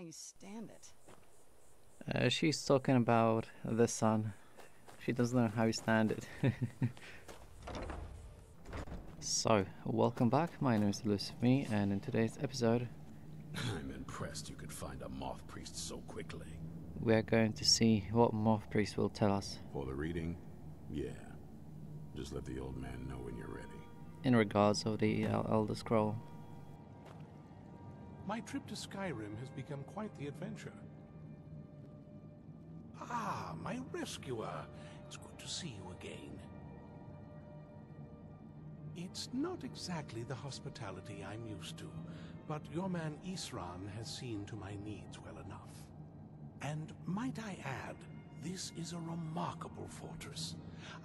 you stand it? She's talking about the sun. She doesn't know how you stand it. So, welcome back. My name is Lucifer, and in today's episode, I'm impressed you could find a moth priest so quickly. we are going to see what Moth Priest will tell us For the reading? Yeah. Just let the old man know when you're ready. in regards of the Elder Scroll. My trip to Skyrim has become quite the adventure. Ah, my rescuer. It's good to see you again. It's not exactly the hospitality I'm used to, but your man Isran has seen to my needs well enough. And might I add, this is a remarkable fortress.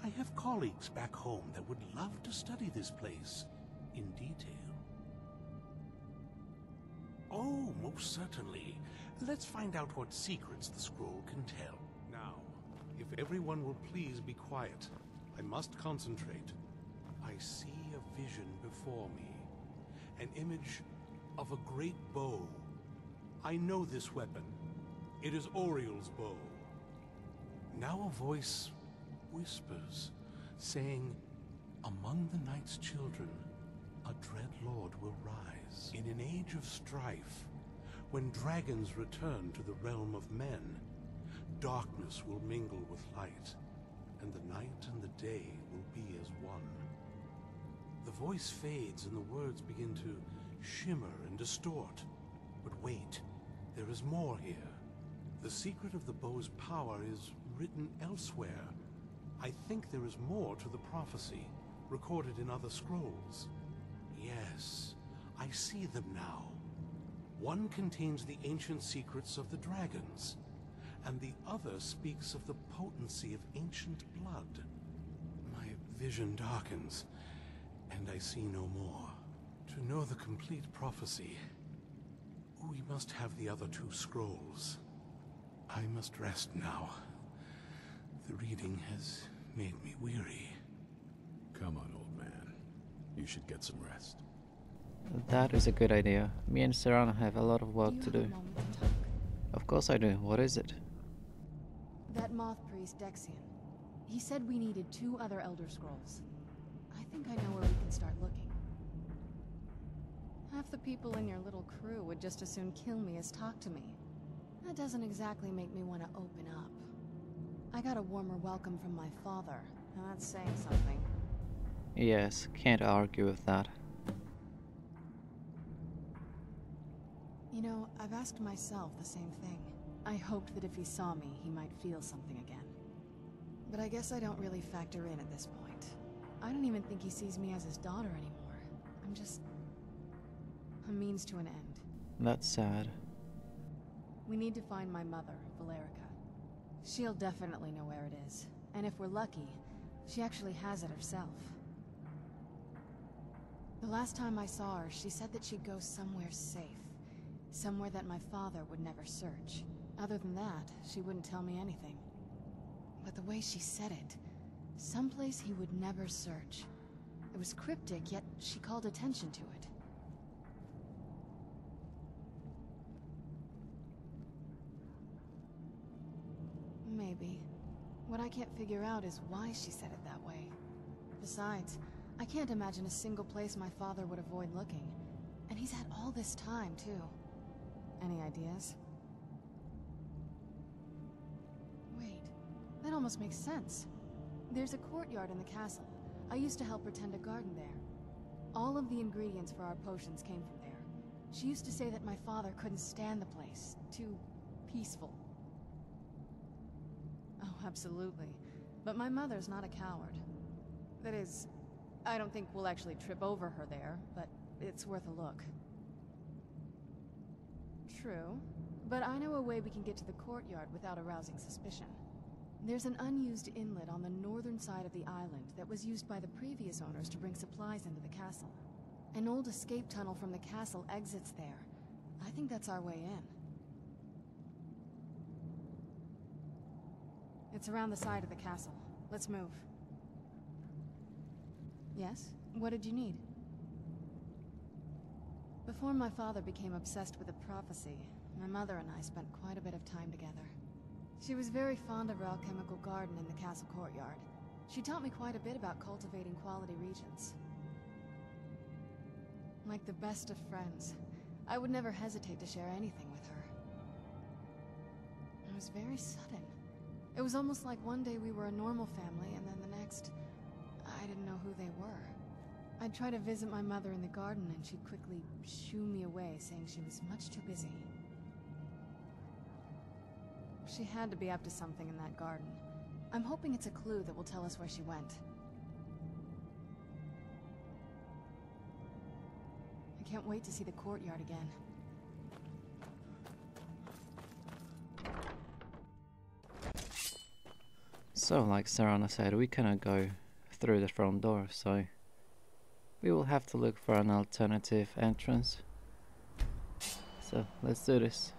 I have colleagues back home that would love to study this place in detail. Oh, most certainly. Let's find out what secrets the scroll can tell. Now, if everyone will please be quiet, I must concentrate. I see a vision before me, an image of a great bow. I know this weapon. It is Oriel's bow. Now a voice whispers, saying, among the night's children, a dread lord will rise. In an age of strife, when dragons return to the realm of men, darkness will mingle with light, and the night and the day will be as one. The voice fades and the words begin to shimmer and distort. But wait, there is more here. The secret of the bow's power is written elsewhere. I think there is more to the prophecy, recorded in other scrolls. Yes, I see them now. One contains the ancient secrets of the dragons, and the other speaks of the potency of ancient blood. My vision darkens, and I see no more. To know the complete prophecy, we must have the other two scrolls. I must rest now. The reading has made me weary. Come on, old man. You should get some rest. That is a good idea. Me and Serana have a lot of work to Do you do. have a moment to talk? Of course I do. What is it? That moth priest, Dexian. He said we needed 2 other Elder Scrolls. I think I know where we can start looking. Half the people in your little crew would just as soon kill me as talk to me. That doesn't exactly make me want to open up. I got a warmer welcome from my father, and that's saying something. Yes, can't argue with that. You know, I've asked myself the same thing. I hoped that if he saw me, he might feel something again. But I guess I don't really factor in at this point. I don't even think he sees me as his daughter anymore. I'm just a means to an end. That's sad. We need to find my mother, Valerica. She'll definitely know where it is. And if we're lucky, she actually has it herself. The last time I saw her, she said that she'd go somewhere safe. Somewhere that my father would never search. Other than that, she wouldn't tell me anything. But the way she said it, someplace he would never search. It was cryptic, yet she called attention to it. Maybe. What I can't figure out is why she said it that way. Besides, I can't imagine a single place my father would avoid looking. And he's had all this time, too. Any ideas? Wait, that almost makes sense. There's a courtyard in the castle. I used to help her tend a garden there. All of the ingredients for our potions came from there. She used to say that my father couldn't stand the place. Too peaceful. Oh, absolutely. But my mother's not a coward. That is, I don't think we'll actually trip over her there, but it's worth a look. True, but I know a way we can get to the courtyard without arousing suspicion. There's an unused inlet on the northern side of the island that was used by the previous owners to bring supplies into the castle. An old escape tunnel from the castle exits there. I think that's our way in. It's around the side of the castle. Let's move. Yes? What did you need? Before my father became obsessed with a prophecy, my mother and I spent quite a bit of time together. She was very fond of our alchemical garden in the castle courtyard. She taught me quite a bit about cultivating quality regions. Like the best of friends, I would never hesitate to share anything with her. It was very sudden. It was almost like one day we were a normal family, and then the next, I didn't know who they were. I'd try to visit my mother in the garden, and she'd quickly shoo me away, saying she was much too busy. She had to be up to something in that garden. I'm hoping it's a clue that will tell us where she went. I can't wait to see the courtyard again. So, like Serana said, we cannot go through the front door, so we will have to look for an alternative entrance. So, let's do this.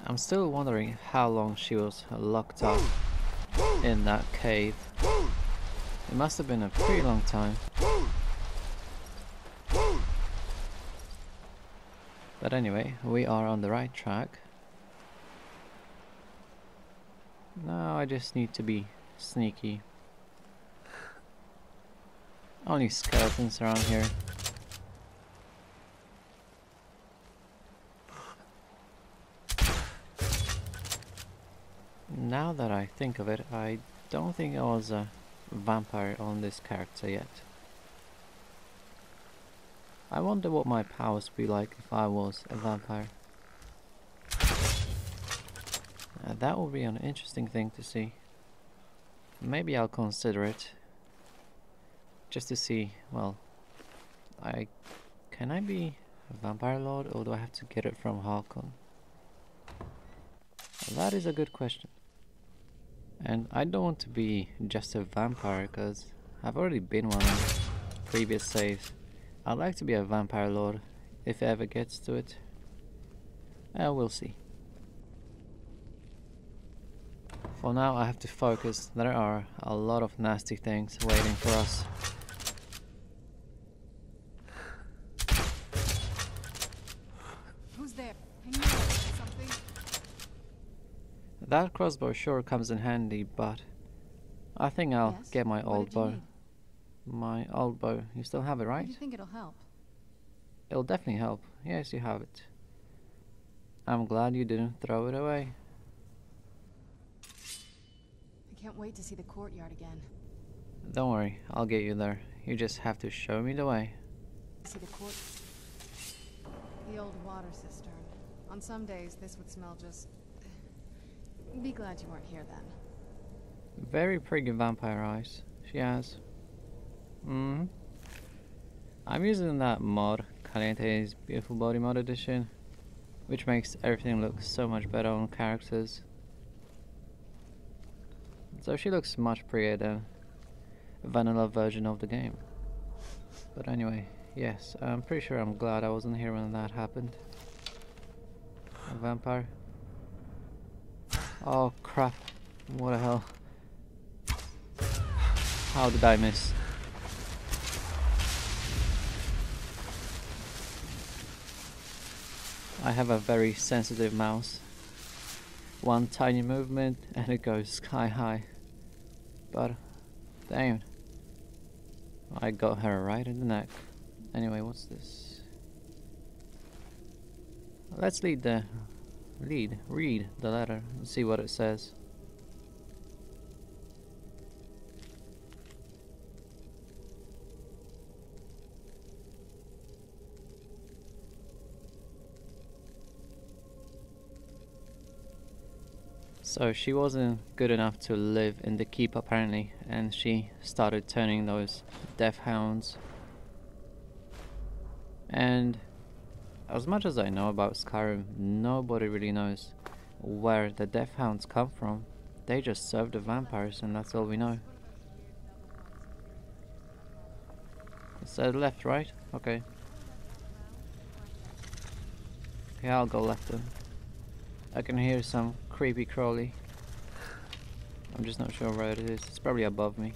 I'm still wondering how long she was locked up in that cave. It must have been a pretty long time. But anyway, we are on the right track. Now I just need to be sneaky. Only skeletons around here. Now that I think of it, I don't think I was a vampire on this character yet. I wonder what my powers would be like if I was a vampire. That would be an interesting thing to see. Maybe I'll consider it. Just to see, well, can I be a vampire lord, or do I have to get it from Harkon? That is a good question. And I don't want to be just a vampire, because I've already been one on previous saves. I'd like to be a vampire lord, if it ever gets to it. We'll see. For now I have to focus. There are a lot of nasty things waiting for us. Who's there? Something? That crossbow sure comes in handy, but I think I'll Yes? get my What old did you bow. need? My old bow. You still have it, right? Do you think it'll help? It'll definitely help. Yes, you have it. I'm glad you didn't throw it away. I can't wait to see the courtyard again. Don't worry, I'll get you there. You just have to show me the way. See the court. The old water cistern. On some days, this would smell just. Be glad you weren't here then. Very pretty vampire eyes. She has. I'm using that mod, Caliente's Beautiful Body Mod Edition, which makes everything look so much better on characters. So she looks much prettier than a vanilla version of the game. But anyway, yes, I'm pretty sure I'm glad I wasn't here when that happened. A vampire. Oh crap, what the hell. How did I miss? I have a very sensitive mouse. One tiny movement and it goes sky high. But damn, I got her right in the neck. Anyway, what's this? Let's read the letter and see what it says. So she wasn't good enough to live in the keep apparently, and she started turning those death hounds. And as much as I know about Skyrim, nobody really knows where the death hounds come from. They just serve the vampires and that's all we know. It said left, right? Okay. Okay, I'll go left then. I can hear some creepy crawly. I'm just not sure where it is. It's probably above me.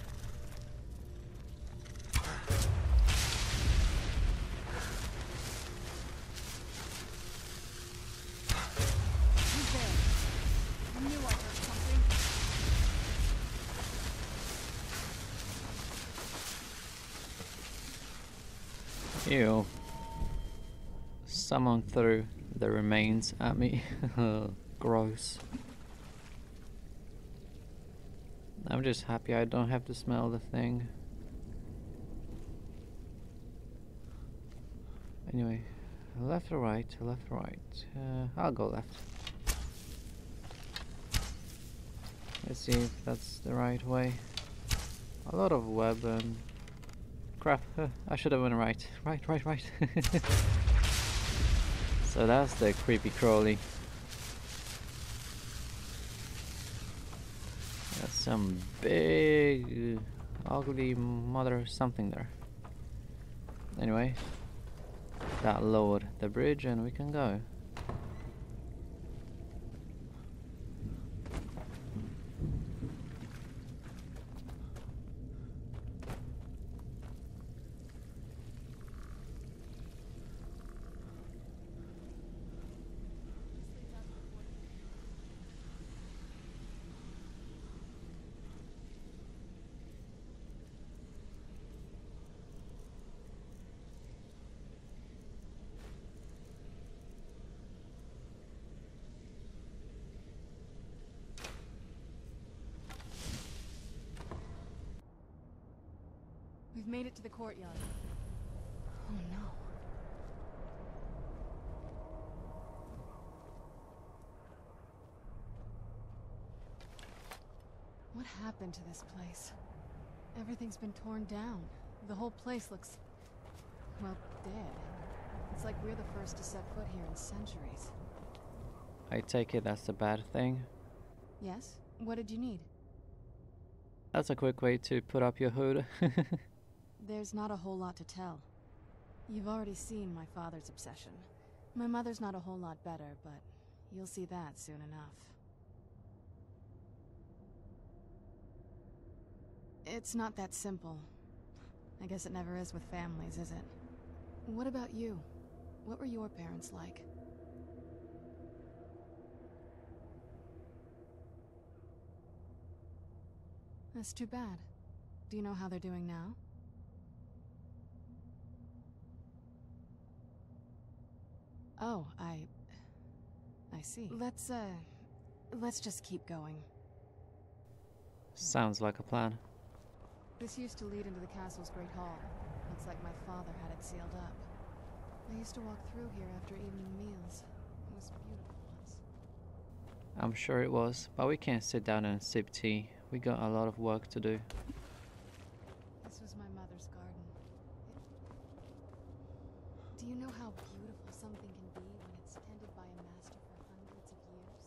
Ew. Someone threw the remains at me. Gross. I'm just happy I don't have to smell the thing. Anyway, left or right? Left or right? I'll go left. Let's see if that's the right way. A lot of web and crap. I should have went right. Right. So that's the creepy crawly. That's some big ugly mother something there. Anyway, that lowered the bridge and we can go. We've made it to the courtyard. Oh no. What happened to this place? Everything's been torn down. The whole place looks, well, dead. It's like we're the first to set foot here in centuries. I take it that's a bad thing. Yes? What did you need? That's a quick way to put up your hood. There's not a whole lot to tell. You've already seen my father's obsession. My mother's not a whole lot better, but you'll see that soon enough. It's not that simple. I guess it never is with families, is it? What about you? What were your parents like? That's too bad. Do you know how they're doing now? Oh, I see. Let's just keep going. Sounds like a plan. This used to lead into the castle's great hall. Looks like my father had it sealed up. I used to walk through here after evening meals. It was beautiful once. I'm sure it was, but we can't sit down and sip tea. We got a lot of work to do. This was my mother's garden. Do you know how beautiful something can be when it's tended by a master for hundreds of years?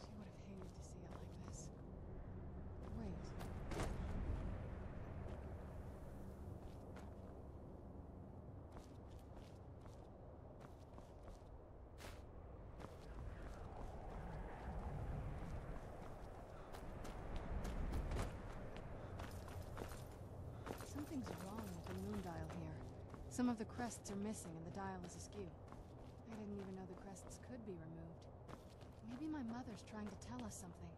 She would have hated to see it like this. Wait. Something's wrong with the moon dial here. Some of the crests are missing and the dial is askew. I didn't even know the crests could be removed. Maybe my mother's trying to tell us something.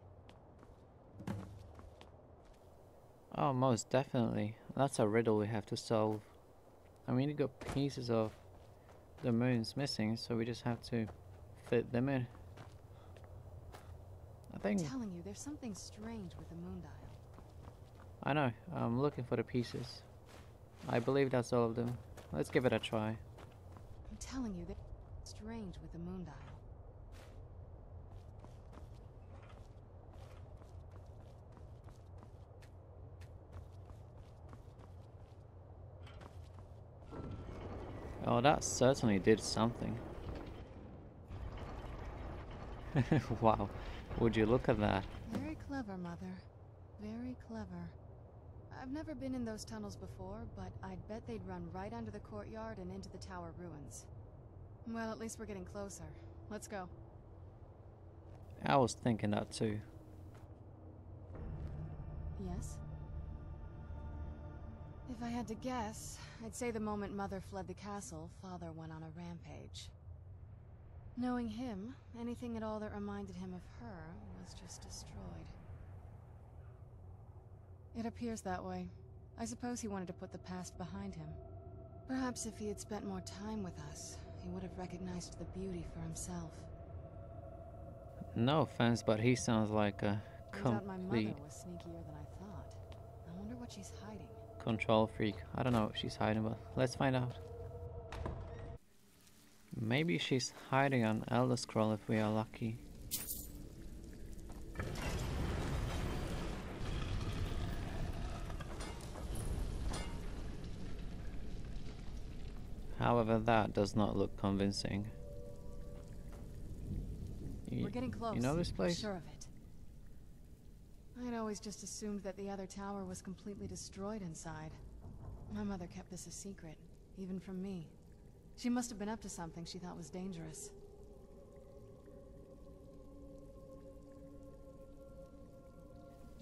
Oh, most definitely. That's a riddle we have to solve. I mean, we got pieces of the moon's missing, so we just have to fit them in. I think... I'm telling you, there's something strange with the moon dial. I know. I'm looking for the pieces. I believe that's all of them. Let's give it a try. I'm telling you, there's something strange with the moon dial. Oh, that certainly did something. Wow. Would you look at that? Very clever, Mother. Very clever. I've never been in those tunnels before, but I'd bet they'd run right under the courtyard and into the tower ruins. Well, at least we're getting closer. Let's go. I was thinking that too. Yes? If I had to guess, I'd say the moment Mother fled the castle, Father went on a rampage. Knowing him, anything at all that reminded him of her was just destroyed. It appears that way. I suppose he wanted to put the past behind him. Perhaps if he had spent more time with us, he would have recognized the beauty for himself. No offense, but he sounds like a Turns out my mother complete was sneakier than I thought. I wonder what she's hiding. control freak. I don't know what she's hiding, but let's find out. Maybe she's hiding on Elder Scroll if we are lucky. However, that does not look convincing. We're getting close. You know this place? Sure of it. I'd always just assumed that the other tower was completely destroyed inside. My mother kept this a secret, even from me. She must have been up to something she thought was dangerous.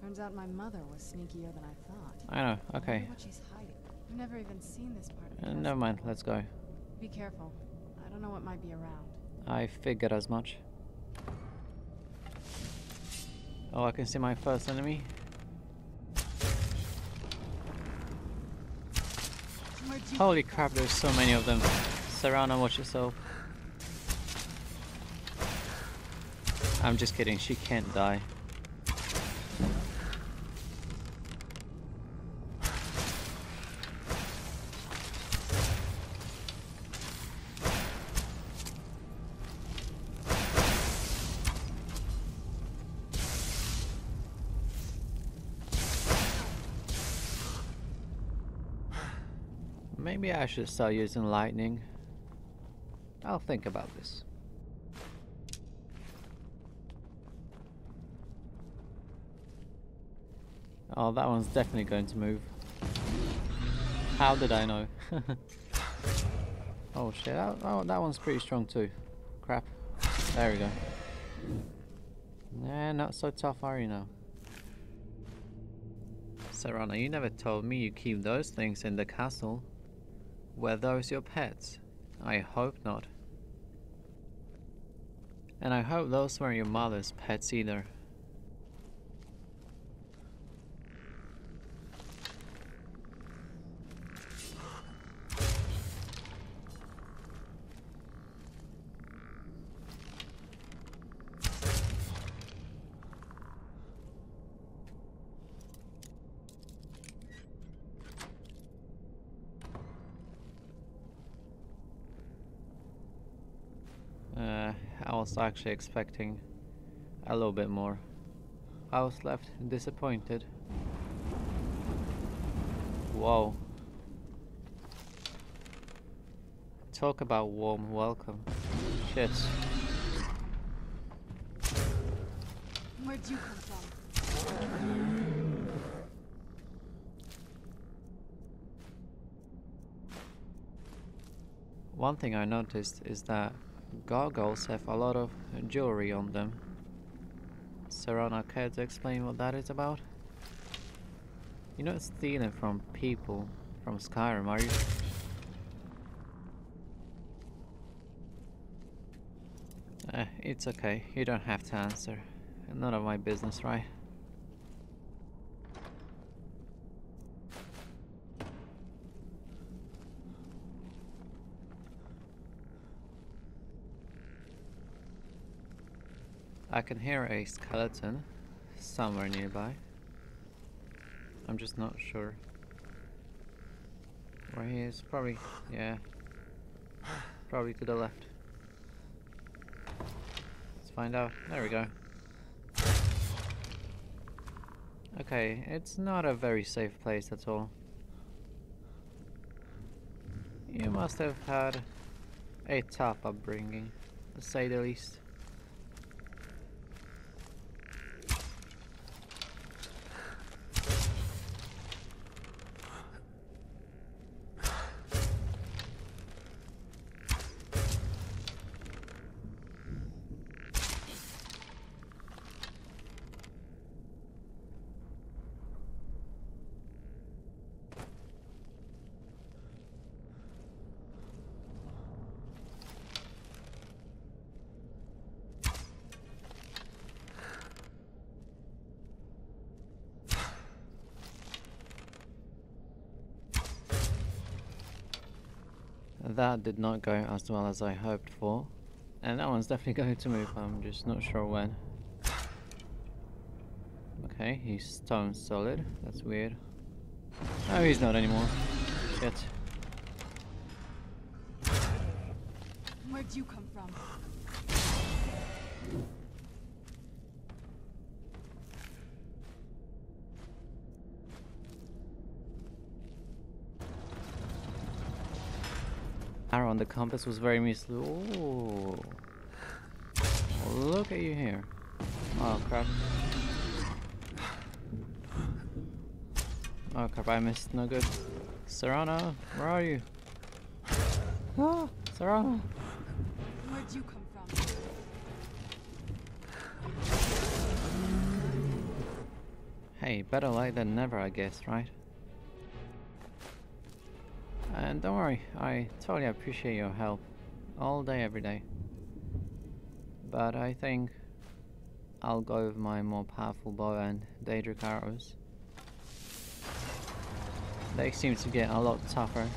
Turns out my mother was sneakier than I thought. I know, I okay. wonder what she's hiding. I've never even seen this part of the castle. Never mind, let's go. Be careful. I don't know what might be around. I figured as much. Oh, I can see my first enemy. Holy crap, there's so many of them. Surround and watch yourself. I'm just kidding, she can't die. Maybe I should start using lightning. I'll think about this. Oh, that one's definitely going to move. How did I know? Oh shit, that one's pretty strong too. Crap. There we go. Nah, not so tough, are you now? Serana, you never told me you keep those things in the castle. Were those your pets? I hope not. And I hope those weren't your mother's pets either. I was actually expecting a little bit more. I was left disappointed. Whoa. Talk about warm welcome. Shit. Where'd you come from? One thing I noticed is that gargoyles have a lot of jewelry on them. Serana, care to explain what that is about? You're not stealing from people from Skyrim, are you? It's okay, you don't have to answer. None of my business, right? I can hear a skeleton somewhere nearby. I'm just not sure where he is. Probably, yeah, probably to the left. Let's find out. There we go. Okay, it's not a very safe place at all. You must have had a tough upbringing, to say the least. that did not go as well as I hoped for. And that one's definitely going to move, I'm just not sure when. Okay, he's stone solid. That's weird. No, he's not anymore. Shit. Where'd you come from? Arrow on the compass was very misleading. Ooh. Look at you here. Oh crap. Oh crap, I missed. No good. Serrano, where are you? Ah, Serrano. Where'd you come from? Hey, better late than never, I guess, right? And don't worry, I totally appreciate your help. All day, every day. But I think I'll go with my more powerful bow and Daedric arrows. They seem to get a lot tougher.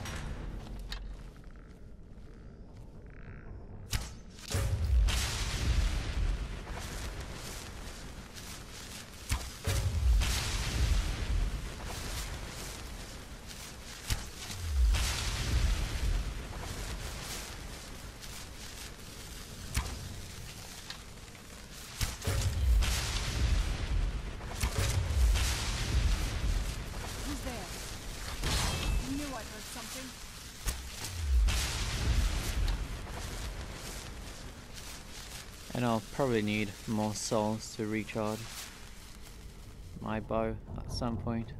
Who's there? I knew I heard something. And I'll probably need more souls to recharge my bow at some point.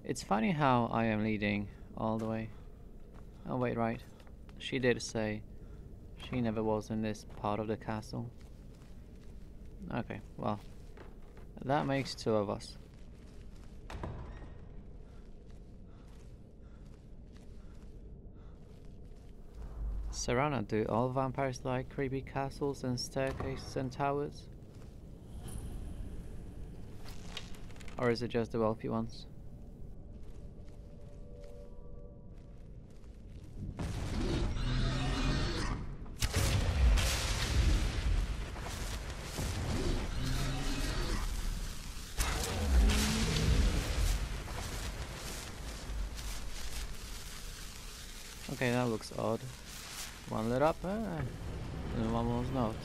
It's funny how I am leading all the way. Oh wait, right. She did say she never was in this part of the castle. Okay, well, that makes two of us. Serrano, do all vampires like creepy castles and staircases and towers? Or is it just the wealthy ones? Okay, that looks odd. One lit up, and one was not.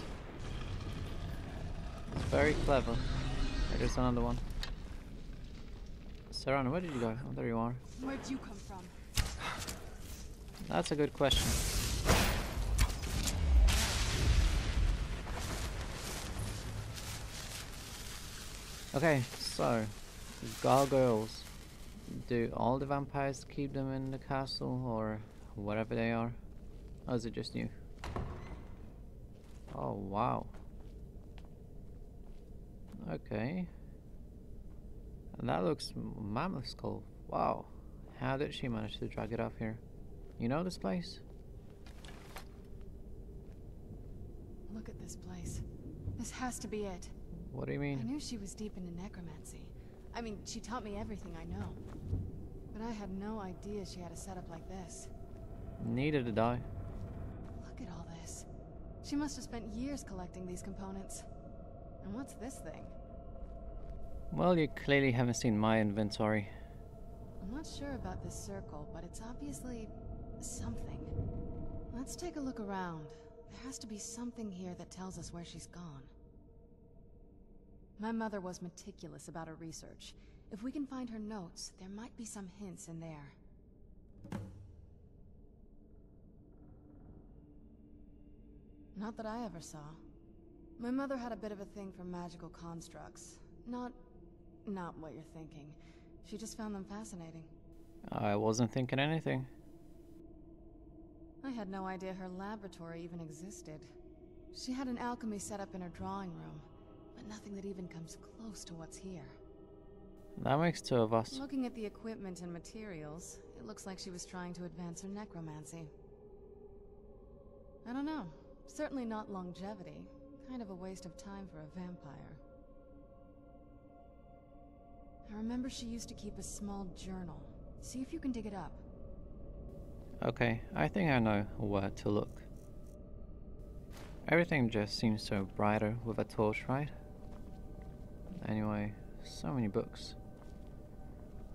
It's very clever. There's another one. Serrano, where did you go? Oh, there you are. Where'd you come from? That's a good question. Okay, so gargoyles. Do all the vampires keep them in the castle or whatever they are? Or is it just you? Oh wow. Okay. And that looks mammoth skull. Wow. How did she manage to drag it up here? You know this place? Look at this place. This has to be it. What do you I mean? knew she was deep into necromancy. I mean, she taught me everything I know. But I had no idea she had a setup like this. Neither did I. Look at all this. She must have spent years collecting these components. And what's this thing? Well, you clearly haven't seen my inventory. I'm not sure about this circle, but it's obviously something. Let's take a look around. There has to be something here that tells us where she's gone. My mother was meticulous about her research. If we can find her notes, there might be some hints in there. Not that I ever saw. My mother had a bit of a thing for magical constructs. Not what you're thinking. She just found them fascinating. I wasn't thinking anything. I had no idea her laboratory even existed. She had an alchemy set up in her drawing room, but nothing that even comes close to what's here. That makes two of us. Looking at the equipment and materials, it looks like she was trying to advance her necromancy. I don't know. Certainly not longevity. Kind of a waste of time for a vampire. I remember she used to keep a small journal. See if you can dig it up. Okay, I think I know where to look. Everything just seems so brighter with a torch, right? Anyway, so many books.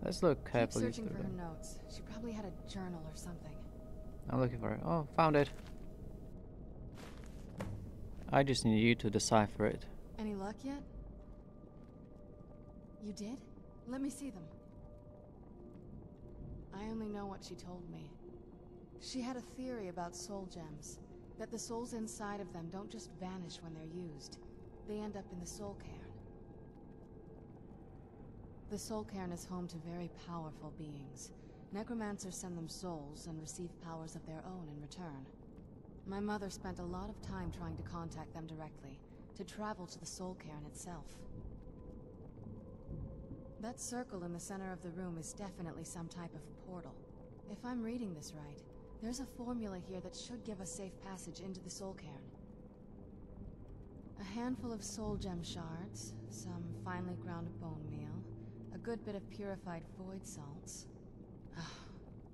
Let's look Keep carefully searching through for her them. notes. She probably had a journal or something. I'm looking for it. Oh, found it. I just need you to decipher it. Any luck yet? You did? Let me see them. I only know what she told me. She had a theory about soul gems. That the souls inside of them don't just vanish when they're used. They end up in the soul cairn. The soul cairn is home to very powerful beings. Necromancers send them souls and receive powers of their own in return. My mother spent a lot of time trying to contact them directly, to travel to the soul cairn itself. That circle in the center of the room is definitely some type of portal. If I'm reading this right, there's a formula here that should give us safe passage into the soul cairn. A handful of soul gem shards, some finely ground bone meal, a good bit of purified void salts. Ah,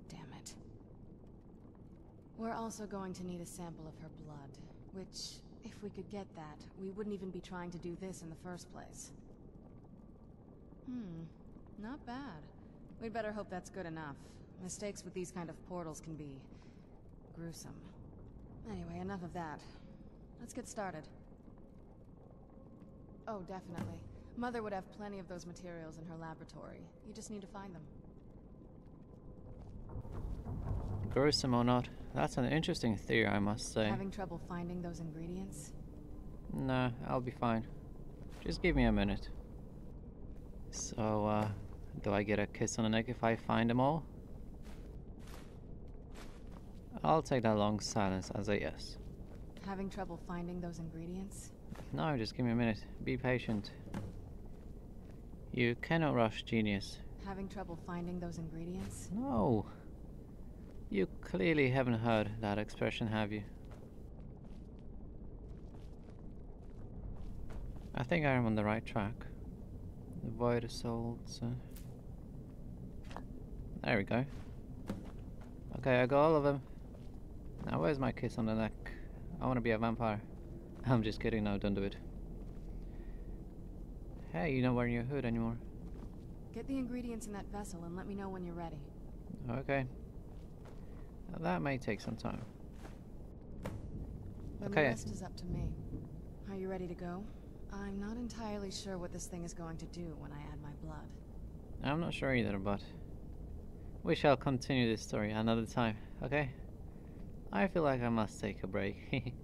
damn it. We're also going to need a sample of her blood, which, if we could get that, we wouldn't even be trying to do this in the first place. Not bad. We'd better hope that's good enough. Mistakes with these kind of portals can be gruesome. Anyway, enough of that. Let's get started. Oh, definitely. Mother would have plenty of those materials in her laboratory. You just need to find them. Gruesome or not, that's an interesting theory, I must say. Having trouble finding those ingredients? No, I'll be fine. Just give me a minute. So, do I get a kiss on the neck if I find them all? I'll take that long silence as a yes. Having trouble finding those ingredients? No, just give me a minute. Be patient. You cannot rush genius. Having trouble finding those ingredients? No. You clearly haven't heard that expression, have you? I think I am on the right track. The void assaults. There we go. Okay, I got all of them. Now where's my kiss on the neck? I want to be a vampire. I'm just kidding, no, don't do it. Hey, you're not wearing your hood anymore. Get the ingredients in that vessel and let me know when you're ready. Okay. Now that may take some time. Then Okay. the rest is up to me. Are you ready to go? I'm not entirely sure what this thing is going to do when I add my blood. I'm not sure either, but we shall continue this story another time, okay? I feel like I must take a break.